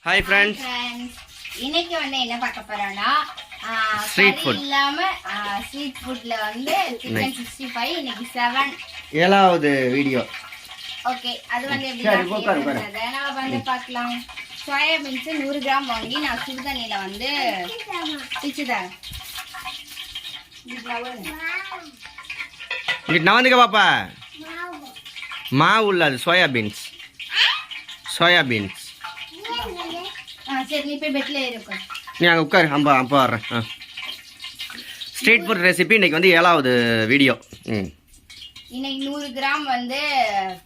Hi friends. இன்னைக்கு வந்து என்ன பார்க்க போறோம்னா ஸ்ட்ரீட் ஃபுட் இல்லாம ஸ்ட்ரீட் ஃபுட்ல வந்து chicken 65 இன்னைக்கு 7 ஏழாவது வீடியோ. ஓகே அது வந்து எப்படி நம்ம வந்து பார்க்கலாம். சோயா பீன்ஸ் 100 கிராம் வாங்கி நான் சுடு தண்ணியில வந்து பிச்சுதேன். இங்க நவந்துக்க பாப்பா. மாவு இல்ல அது சோயா பீன்ஸ். Soya beans. சரி நீ போய் பெட்ல ஏறிக்கோ. நீ அங்க உட்காரு. அப்பா வர்றேன். ஸ்ட்ரீட் ஃபுட் ரெசிபி இன்னைக்கு வந்து ஏழாவது வீடியோ. இன்னைக்கு 100 கிராம் வந்து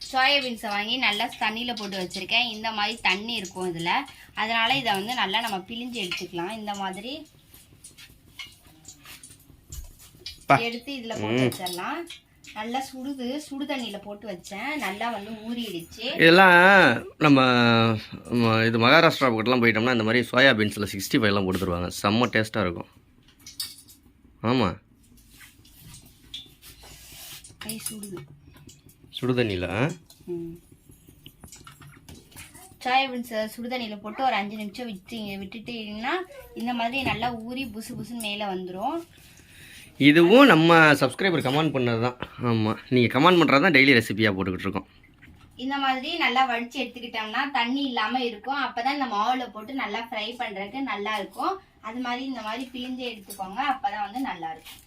சோயா பீன்ஸை வாங்கி நல்லா தண்ணியில் போட்டு வச்சுருக்கேன். இந்த மாதிரி தண்ணி இருக்கும் இதில், அதனால் இதை வந்து நல்லா நம்ம பிழிஞ்சு எடுத்துக்கலாம். இந்த மாதிரி எடுத்து இதில் போட்டு வச்சிடலாம். நல்லா சுடு தண்ணியில் போட்டு வச்சேன். நல்லா வந்து ஊறிடுச்சு. இதெல்லாம் நம்ம இது மகாராஷ்டிரா பக்கத்துலாம் போயிட்டோம்னா இந்த மாதிரி சோயா பீன்ஸில் 65 கொடுத்துருவாங்க. செம்ம டேஸ்ட்டாக இருக்கும். ஆமாம், சுடு தண்ணியில் சோயா பீன்ஸ் சுடு தண்ணியில் போட்டு ஒரு 5 நிமிஷம் விட்டுட்டீங்கன்னா இந்த மாதிரி நல்லா ஊறி புசு புசுன்னு மேலே வந்துடும். இதுவும் நம்ம சப்ஸ்கிரைபர் கமெண்ட் பண்ணது தான். ஆமாம், நீங்கள் கமெண்ட் பண்ணுறது தான் டெய்லி ரெசிபியாக போட்டுக்கிட்டு இருக்கோம். இந்த மாதிரி நல்லா வடித்து எடுத்துக்கிட்டோம்னா தண்ணி இல்லாமல் இருக்கும். அப்போ தான் இந்த மாவில் போட்டு நல்லா ஃப்ரை பண்ணுறதுக்கு நல்லா இருக்கும். அது மாதிரி இந்த மாதிரி பிழிஞ்சு எடுத்துக்கோங்க. அப்போ தான் வந்து நல்லா இருக்கும்.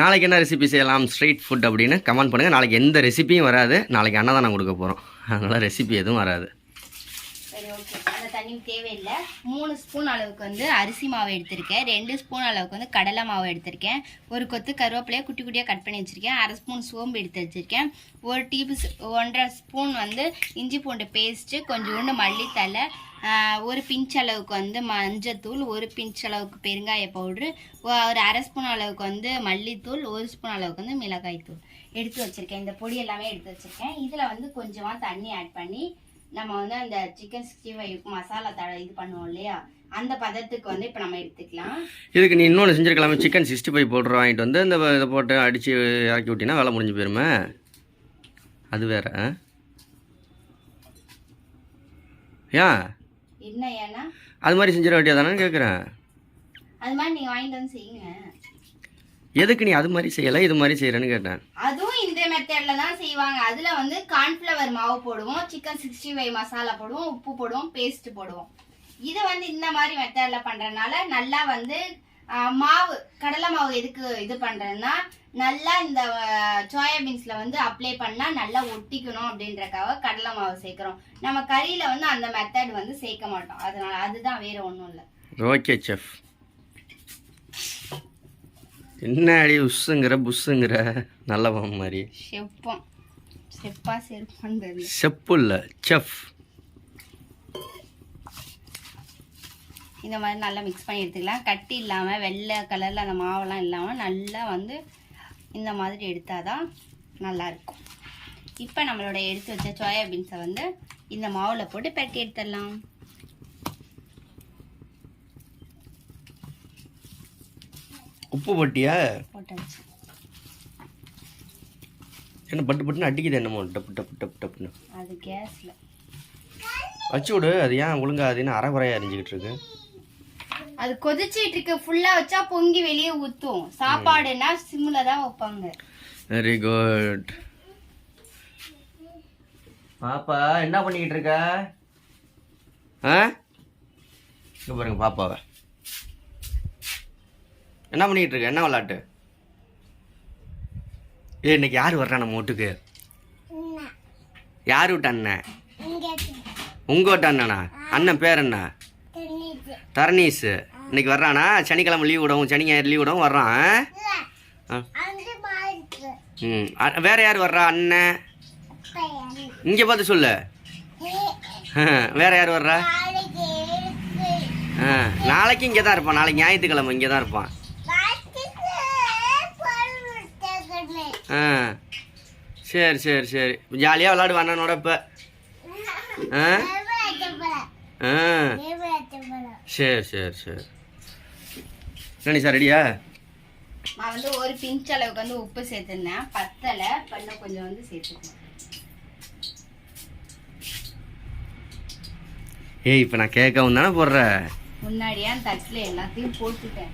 நாளைக்கு என்ன ரெசிபி செய்யலாம் ஸ்ட்ரீட் ஃபுட் அப்படின்னு கமெண்ட் பண்ணுங்கள். நாளைக்கு எந்த ரெசிபியும் வராது. நாளைக்கு அன்னதானம் கொடுக்க போகிறோம். அதனால் ரெசிபி எதுவும் வராது. சரி, ஓகே. அந்த தண்ணி தேவையில்லை. 3 ஸ்பூன் அளவுக்கு வந்து அரிசி மாவு எடுத்திருக்கேன். 2 ஸ்பூன் அளவுக்கு வந்து கடலை மாவு எடுத்திருக்கேன். ஒரு கொத்து கருவேப்பிலையை குட்டி குட்டியாக கட் பண்ணி வச்சுருக்கேன். 1/2 ஸ்பூன் சோம்பு எடுத்து வச்சுருக்கேன். 1.5 ஸ்பூன் வந்து இஞ்சி பூண்டு பேஸ்ட்டு, கொஞ்சோண்டு மல்லித்தலை, ஒரு பிஞ்ச் அளவுக்கு வந்து மஞ்சத்தூள், ஒரு பிஞ்ச் அளவுக்கு பெருங்காய பவுட்ரு, ஒரு 1/2 ஸ்பூன் அளவுக்கு வந்து மல்லித்தூள், 1 ஸ்பூன் அளவுக்கு வந்து மிளகாய்த்தூள் எடுத்து வச்சுருக்கேன். இந்த பொடி எல்லாமே எடுத்து வச்சுருக்கேன். இதில் வந்து கொஞ்சமாக தண்ணி ஆட் பண்ணி நம்ம வந்து அந்த சிக்கன் 65 மசாலா இது பண்ணுவோம் இல்லையா, அந்த பதத்துக்கு வந்து இப்போ நம்ம எடுத்துக்கலாம். இதுக்கு நீ இன்னொன்று செஞ்சுருக்கலாமே. சிக்கன் 65 பவுடர் வாங்கிட்டு வந்து இந்த இதை போட்டு அடித்து இறக்கி விட்டினா வேலை முடிஞ்சு போயிருமே. அது வேற ஏன் என்ன ஏன்னா அது மாதிரி செஞ்சிட வேண்டியதானு கேட்குறேன். அது மாதிரி நீங்கள் வாங்கிட்டு வந்து செய்யுங்க. எதுக்கு நீ அது மாதிரி செய்யலை இது மாதிரி செய்கிறேன்னு கேட்டேன். அதுவும் இந்த மெத்தடில் தான் செய்வாங்க. அதில் வந்து கார்ன்ஃப்ளவர் மாவு போடுவோம், சிக்கன் 65 மசாலா போடுவோம், உப்பு போடுவோம், பேஸ்ட் போடுவோம். இது வந்து இந்த மாதிரி மெத்தடில் பண்ணுறதுனால நல்லா வந்து மாவு கடலை மாவு எதுக்கு இது பண்ணுறதுன்னா நல்லா இந்த சோயா பீன்ஸில் வந்து அப்ளை பண்ணால் நல்லா ஒட்டிக்கணும் அப்படின்றக்காக கடலை மாவு சேர்க்குறோம். நம்ம கறியில் வந்து அந்த மெத்தட் வந்து சேர்க்க மாட்டோம். அதனால அதுதான், வேறு ஒன்றும் இல்லை. Okay chef. என்ன அடி உஸ்ஸுங்கிற புஸ்ஸுங்கிற நல்ல மாதிரி செப்பு இல்லை செஃப். இந்த மாதிரி நல்லா மிக்ஸ் பண்ணி எடுத்துக்கலாம். கட்டி இல்லாமல் வெள்ளை கலரில் அந்த மாவெல்லாம் இல்லாமல் நல்லா வந்து இந்த மாதிரி எடுத்தாதான் நல்லா இருக்கும். இப்போ நம்மளோட எடுத்து வச்ச சோயா பீன்ஸை வந்து இந்த மாவில் போட்டு பெரட்டி எடுத்துடலாம். உப்பு போட்டியா? போட்டாச்சு. என்ன பட்டு பட்டுன்னு அடிக்குது என்னமோ டப்பு டப்பு டப்பு டப்புன்னு. அது கேஸில் வச்சு விடு. அது ஏன் ஒழுங்காதுன்னு அரைகுறையாக அறிஞ்சிக்கிட்டு இருக்கு. அது கொதிச்சிட்டு இருக்கு. ஃபுல்லாக வச்சா பொங்கி வெளியே ஊற்றும். சாப்பாடுன்னா சிம்மில் தான் வைப்பாங்க. Very good. பாப்பா என்ன பண்ணிக்கிட்டு இருக்க? இங்கே பாருங்க பாப்பாவை. என்ன பண்ணிக்கிட்டு இருக்க? என்ன விளாட்டு? இன்னைக்கு யார் வர்றா நம்ம வீட்டுக்கு? யார் விட்ட அண்ணன்? உங்க வீட்டு அண்ணனா? அண்ணன் பேர் என்ன? தரணீஸ். இன்னைக்கு வர்றானா? சனிக்கிழமை லீவ் விடவும் சனி ஞாயிறு லீவ் விடவும் வர்றான். வேற யார் வர்றா? அண்ணன் இங்க பார்த்து சொல்லு. வேற யார் வர்றா? நாளைக்கு இங்கே தான் இருப்பான். நாளைக்கு ஞாயிற்றுக்கிழமை இங்கே தான் இருப்பான். சரி சரி சரி, ஜாலியாக விளாடுவான் அண்ணனோட. இப்போ சரி சரி சரி. என்ன சார் ரெடியா? நான் வந்து ஒரு பிஞ்ச் அளவுக்கு வந்து உப்பு சேர்த்துருந்தேன். பத்தலை, பண்ண கொஞ்சம் வந்து சேர்த்துக்கணும். ஏய் இப்போ நான் கேட்கவும் தானே போடுறேன். முன்னாடியே தட்டில் எல்லாத்தையும் போட்டுட்டேன்.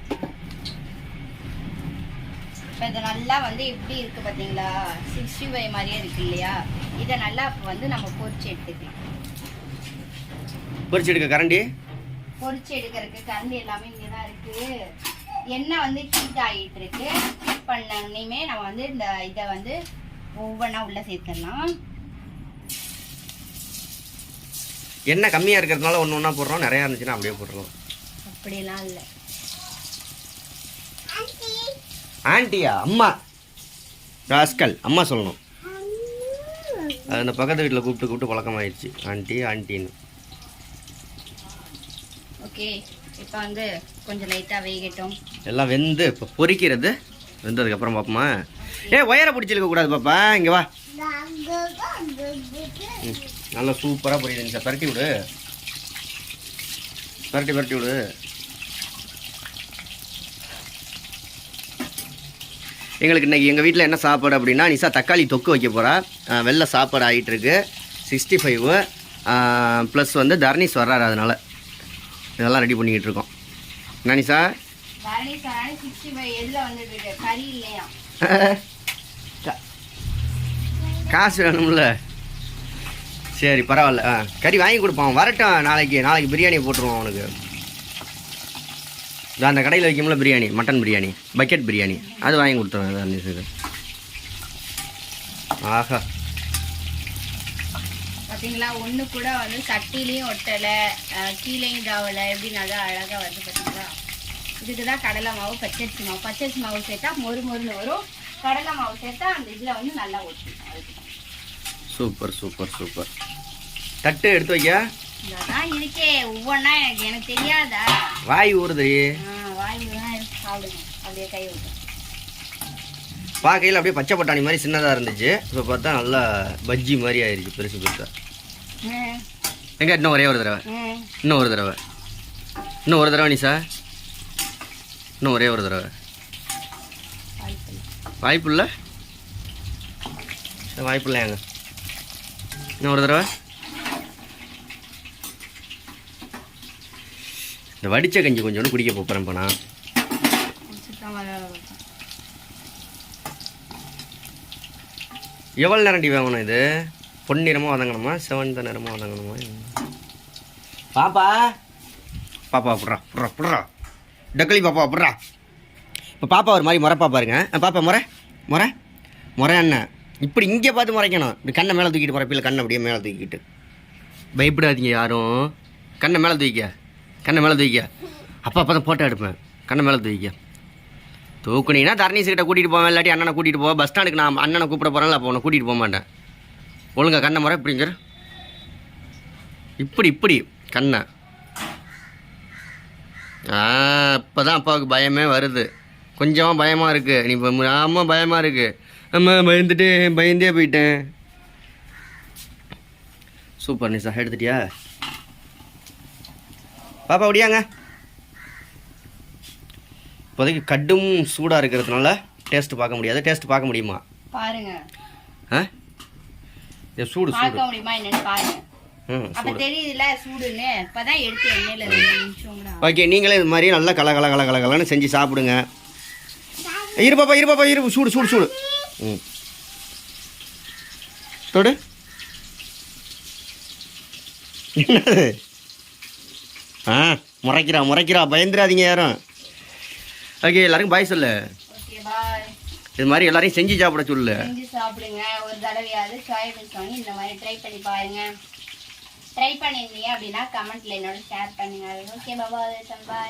இப்போ இதை நல்லா வந்து எப்படி இருக்குது பார்த்தீங்களா, 65 மாதிரியே இருக்கு இல்லையா? இதை நல்லா இப்போ வந்து நம்ம பொரிச்சு எடுத்துக்கலாம். பொரிச்சு எடுக்க கரண்டி, பொரிச்சு எடுக்கிறதுக்கு கரண்டி எல்லாமே இங்கே தான் இருக்குது. எண்ணெய் வந்து ஹீட் ஆகிட்டு இருக்கு. ஹீட் பண்ணனையுமே நம்ம வந்து இந்த இதை வந்து ஒவ்வொன்றா உள்ளே சேர்த்துடலாம். எண்ணெய் கம்மியாக இருக்கிறதுனால ஒன்று ஒன்றா போடுறோம், நிறையா இருந்துச்சுன்னா அப்படியே போடுறோம். அப்படிலாம் இல்லை. ஆண்டியா? அம்மா ராஸ்கல், அம்மா சொல்லணும். அது அந்த பக்கத்து வீட்டில் கூப்பிட்டு பழக்கமாயிடுச்சு ஆண்டி ஆண்டின்னு. ஓகே, இப்போ வந்து கொஞ்சம் லைட்டாக வேகட்டும். எல்லாம் வெந்து இப்போ பொரிக்கிறது வெந்ததுக்கப்புறம் பார்ப்போமா. ஒயரை பிடிச்சிருக்க கூடாது பாப்பா, இங்கே வா. நல்லா சூப்பராக பொரியுது சார். பரட்டி விடு, பரட்டி விடு. எங்களுக்கு இன்றைக்கி எங்கள் வீட்டில் என்ன சாப்பாடு அப்படின்னா, நிஷா தக்காளி தொக்கு வைக்க போகிறா. வெள்ளை சாப்பாடு ஆகிட்டுருக்கு. 65 ப்ளஸ் வந்து தர்னீஸ் வர்றாரு, அதனால் இதெல்லாம் ரெடி பண்ணிக்கிட்டு இருக்கோம். என்ன நிஷா? காசு வேணும்ல? சரி பரவாயில்ல, கறி வாங்கி கொடுப்போம், வரட்டும். நாளைக்கு பிரியாணி போட்டுருவோம் அவனுக்கு. அந்த கடையில் வைக்கும்ல பிரியாணி, மட்டன் பிரியாணி, பக்கெட் பிரியாணி, அது வாங்கி கொடுத்துருவேன். ஆஹா, பார்த்தீங்களா, ஒன்று கூட வந்து சட்டிலையும் ஒட்டலை, கீழேயும் தாவலை, எப்படி நல்லா அழகாக வருது பார்த்தீங்களா. இதுக்கு தான் கடலை மாவு, பச்சரிசி மாவு சேர்த்தா மொறுன்னு வரும். கடலை மாவு சேர்த்தா அந்த இதில் வந்து நல்லா ஒட்டும். Super super super. தட்டு எடுத்து வைக்க இதான் இருக்கே, ஒவ்வொன்றா எனக்கு தெரியாதா? வாய் ஊறுது. வாய் ஊறுதான், சாப்பிடுங்க. அப்படியே கை விட்டு பார்க்கையில் அப்படியே பச்சை பட்டாணி மாதிரி சின்னதாக இருந்துச்சு. இப்போ பார்த்தா நல்லா பஜ்ஜி மாதிரி ஆயிடுச்சு, பெருசு பெருசாக. எங்க இன்னும் ஒரே ஒரு தடவை, இன்னும் ஒரு தடவை நிஷா, இன்னும் ஒரே ஒரு தடவை. வாய்ப்பு இல்லை ஏங்க, இன்னும் ஒரு தடவை. இந்த வடிச்ச கஞ்சி கொஞ்சோண்டு குடிக்க போகிறேன் இப்போ நான். எவ்வளோ நேரண்டி வேகணும் இது? பொன்னிறமாக வதங்கணுமா, செவந்த நிறமாக வதங்கணுமா? பாப்பா புட்றா டக்கலி பாப்பா புட்றா. இப்போ பாப்பா ஒரு மாதிரி முறைப்பா பாருங்க. பாப்பா முறை அண்ணன் இப்படி இங்கே பார்த்து முறைக்கணும். இப்படி கண்ணை மேலே தூக்கிட்டு முறைப்பில், கண்ணை அப்படியே மேலே தூக்கிட்டு. பயப்படாதீங்க யாரும். கண்ணை மேலே தூக்கிக்க. அப்பா தான் போட்டோ எடுப்பேன். கண்ணை மேலே தூக்குனீங்கன்னா தர்னீஸ்கிட்ட கூட்டிகிட்டு போவேன், இல்லாட்டி அண்ணனை கூட்டிகிட்டு போவேன். பஸ் ஸ்டாண்டுக்கு நான் அண்ணனை கூப்பிட போகிறேன்ல, அப்போ உன்னை கூட்டிகிட்டு போக மாட்டேன். ஒழுங்கா கண்ணை முறை இப்படிங்கிற, இப்படி கண்ணை. இப்போ தான் அப்பாவுக்கு பயமே வருது. கொஞ்சமாக பயமாக இருக்குது. நீ இப்போ பயமாக இருக்குது. அம்மா பயந்தே போயிட்டேன். சூப்பர் நிஷா, எடுத்துட்டியா? பாப்பா ஒடியாங்க. இப்போதைக்கு கடும் சூடாக இருக்கிறதுனால டேஸ்ட் பார்க்க முடியாது. டேஸ்ட் பார்க்க முடியுமா பாருங்க. சூடு பார்க்க முடியுமா என்னன்னு பாருங்க. அப்ப தெரியுதுல சூடுன்னு. இப்பதான் எடுத்து எண்ணெயில 2 நிமிஷம் கூட. ஓகே, நீங்களே இது மாதிரி நல்லா கலகலன்னு செஞ்சு சாப்பிடுங்க. இரு பாப்பா சூடு. தொடு. என்னது? முறைக்கிறா. பயந்துடாதீங்க யாரும். ஓகே, எல்லாருக்கும் பாய் சொல்லு. இது மாதிரி எல்லாரையும் செஞ்சு சாப்பிட சொல்லு. செஞ்சு சாப்பிடுங்க. ஒரு தடவையாவது சோயாபீன்ஸ் வாங்கி இந்த மாதிரி ட்ரை பண்ணி பாருங்க. ட்ரை பண்ணிருந்தீங்க அப்படின்னா கமெண்ட்ல என்னோட ஷேர் பண்ணுங்க. Okay bye.